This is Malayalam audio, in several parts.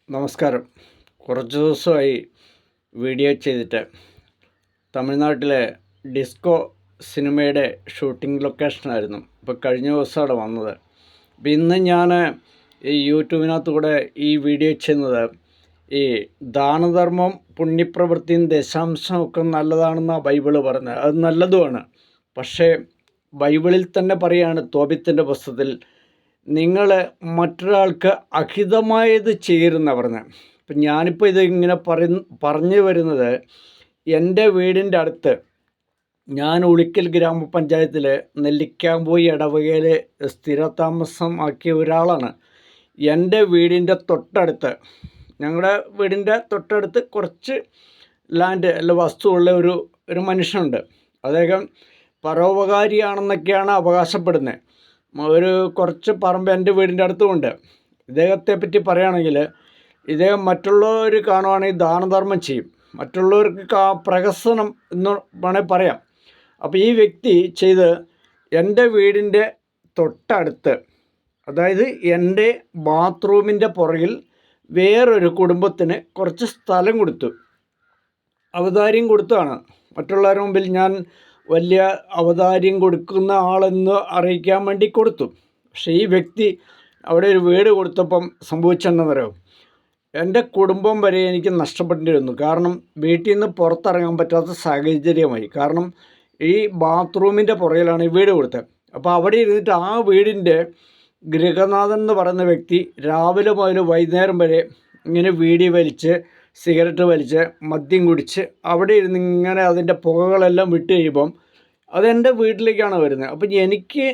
നമസ്കാരം. കുറച്ച് ദിവസമായി വീഡിയോ ചെയ്തിട്ട്. തമിഴ്നാട്ടിലെ ഡിസ്കോ സിനിമയുടെ ഷൂട്ടിംഗ് ലൊക്കേഷനായിരുന്നു. ഇപ്പോൾ കഴിഞ്ഞ ദിവസമാണ് വന്നത്. അപ്പോൾ ഇന്ന് ഞാൻ ഈ യൂട്യൂബിനകത്തൂടെ ഈ വീഡിയോ ചെയ്യുന്നത് ഈ ദാനധർമ്മം പുണ്യപ്രവൃത്തിയും ദശാംശമൊക്കെ നല്ലതാണെന്നാണ് ബൈബിള് പറഞ്ഞത്. അത് നല്ലതുമാണ്. പക്ഷേ ബൈബിളിൽ തന്നെ പറയുകയാണ്, തോബിത്തിൻ്റെ പുസ്തകത്തിൽ, നിങ്ങൾ മറ്റൊരാൾക്ക് അഹിതമായത് ചെയ്യരുതെന്നാണ് പറഞ്ഞത്. അപ്പം ഞാനിപ്പോൾ ഇത് ഇങ്ങനെ പറഞ്ഞു വരുന്നത്, എൻ്റെ വീടിൻ്റെ അടുത്ത്, ഞാൻ ഉളിക്കൽ ഗ്രാമപഞ്ചായത്തിൽ നെല്ലിക്കാമ്പൂയി ഇടവകയിൽ സ്ഥിരതാമസം ആക്കിയ ഒരാളാണ്. എൻ്റെ വീടിൻ്റെ തൊട്ടടുത്ത്, ഞങ്ങളുടെ വീടിൻ്റെ തൊട്ടടുത്ത് കുറച്ച് ലാൻഡ് അല്ല വസ്തുവുള്ള ഒരു മനുഷ്യനുണ്ട്. അദ്ദേഹം പരോപകാരിയാണെന്നൊക്കെയാണ് അവകാശപ്പെടുന്നത്. കുറച്ച് പറമ്പ് എൻ്റെ വീടിൻ്റെ അടുത്തുമുണ്ട്. ഇദ്ദേഹത്തെ പറ്റി പറയുകയാണെങ്കിൽ, ഇദ്ദേഹം മറ്റുള്ളവർ കാണുവാണെങ്കിൽ ദാനധർമ്മം ചെയ്യും, മറ്റുള്ളവർക്ക് പ്രഹസനം എന്ന് വേണേൽ പറയാം. അപ്പോൾ ഈ വ്യക്തി ചെയ്ത് എൻ്റെ വീടിൻ്റെ തൊട്ടടുത്ത്, അതായത് എൻ്റെ ബാത്റൂമിൻ്റെ പുറകിൽ വേറൊരു കുടുംബത്തിന് കുറച്ച് സ്ഥലം കൊടുത്തു. അവതാര്യം കൊടുത്തതാണ്. മറ്റുള്ളവരുടെ മുമ്പിൽ ഞാൻ വലിയ അവതാര്യം കൊടുക്കുന്ന ആളെന്ന് അറിയിക്കാൻ വേണ്ടി കൊടുത്തു. പക്ഷേ ഈ വ്യക്തി അവിടെ ഒരു വീട് കൊടുത്തപ്പം സംഭവിച്ചെന്നറിയാം, എൻ്റെ കുടുംബം വരെ എനിക്ക് നഷ്ടപ്പെടേണ്ടി വന്നു. കാരണം വീട്ടിൽ നിന്ന് പുറത്തിറങ്ങാൻ പറ്റാത്ത സാഹചര്യമായി. കാരണം ഈ ബാത്റൂമിൻ്റെ പുറകിലാണ് ഈ വീട് കൊടുത്തത്. അപ്പോൾ അവിടെ ഇരുന്നിട്ട് ആ വീടിൻ്റെ ഗൃഹനാഥൻ എന്ന് പറയുന്ന വ്യക്തി രാവിലെ മുതൽ വൈകുന്നേരം വരെ ഇങ്ങനെ വീടി വലിച്ച്, സിഗരറ്റ് വലിച്ച്, മദ്യം കുടിച്ച് അവിടെ ഇരുന്ന് ഇങ്ങനെ അതിൻ്റെ പുകകളെല്ലാം വിട്ട് കഴിയുമ്പം അതെൻ്റെ വീട്ടിലേക്കാണ് വരുന്നത്. അപ്പം എനിക്ക്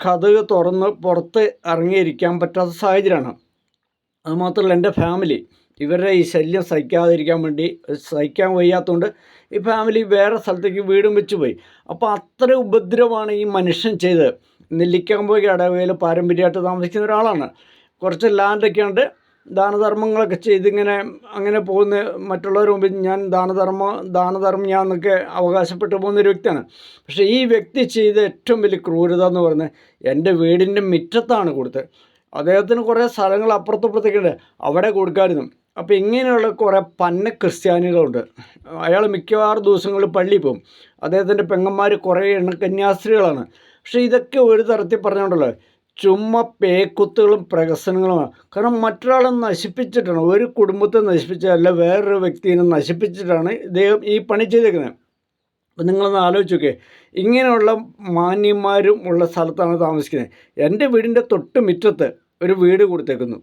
കതക് തുറന്ന് പുറത്ത് ഇറങ്ങിയിരിക്കാൻ പറ്റാത്ത സാഹചര്യമാണ്. അതുമാത്രമല്ല, എൻ്റെ ഫാമിലി ഇവരുടെ ഈ ശല്യം സഹിക്കാൻ വയ്യാത്തതുകൊണ്ട് ഈ ഫാമിലി വേറെ സ്ഥലത്തേക്ക് വീടും വെച്ച് പോയി. അപ്പോൾ അത്ര ഉപദ്രവമാണ് ഈ മനുഷ്യൻ ചെയ്തത്. നെല്ലിക്കാമ്പൂയി ഇടവകയിൽ പാരമ്പര്യമായിട്ട് താമസിക്കുന്ന ഒരാളാണ്. കുറച്ച് ലാൻഡൊക്കെ ഉണ്ട്, ദാനധർമ്മങ്ങളൊക്കെ ചെയ്തിങ്ങനെ അങ്ങനെ പോകുന്ന, മറ്റുള്ളവർ മുമ്പിൽ ഞാൻ ദാനധർമ്മം ഞാൻ എന്നൊക്കെ അവകാശപ്പെട്ടു പോകുന്നൊരു വ്യക്തിയാണ്. പക്ഷേ ഈ വ്യക്തി ചെയ്ത ഏറ്റവും വലിയ ക്രൂരത എന്ന് പറയുന്നത്, എൻ്റെ വീടിൻ്റെ മുറ്റത്താണ് കൊടുത്തത്. അദ്ദേഹത്തിന് കുറേ സ്ഥലങ്ങൾ അപ്പുറത്തപ്പുറത്തേക്കുണ്ട്, അവിടെ കൊടുക്കാമായിരുന്നു. അപ്പോൾ ഇങ്ങനെയുള്ള കുറേ പന്ന ക്രിസ്ത്യാനികളുണ്ട്. അയാൾ മിക്കവാറും ദിവസങ്ങളിൽ പള്ളിയിൽ പോകും. അദ്ദേഹത്തിൻ്റെ പെങ്ങന്മാർ കുറേ കന്യാസ്ത്രീകളാണ്. പക്ഷേ ഇതൊക്കെ ഒരു തരത്തിൽ പറഞ്ഞുകൊണ്ടല്ലോ ചുമ്മാ പേക്കുത്തുകളും പ്രഹസനങ്ങളുമാണ്. കാരണം മറ്റൊരാളെ നശിപ്പിച്ചിട്ടാണ്, ഒരു കുടുംബത്തെ നശിപ്പിച്ചതല്ല, വേറൊരു വ്യക്തിയെ നശിപ്പിച്ചിട്ടാണ് ഇദ്ദേഹം ഈ പണി ചെയ്തേക്കുന്നത്. അപ്പം നിങ്ങളൊന്ന് ആലോചിച്ച് നോക്കിയേ, ഇങ്ങനെയുള്ള മാന്യന്മാരും ഉള്ള സ്ഥലത്താണ് താമസിക്കുന്നത്. എൻ്റെ വീടിൻ്റെ തൊട്ട് മുറ്റത്ത് ഒരു വീട് കൊടുത്തേക്കുന്നു.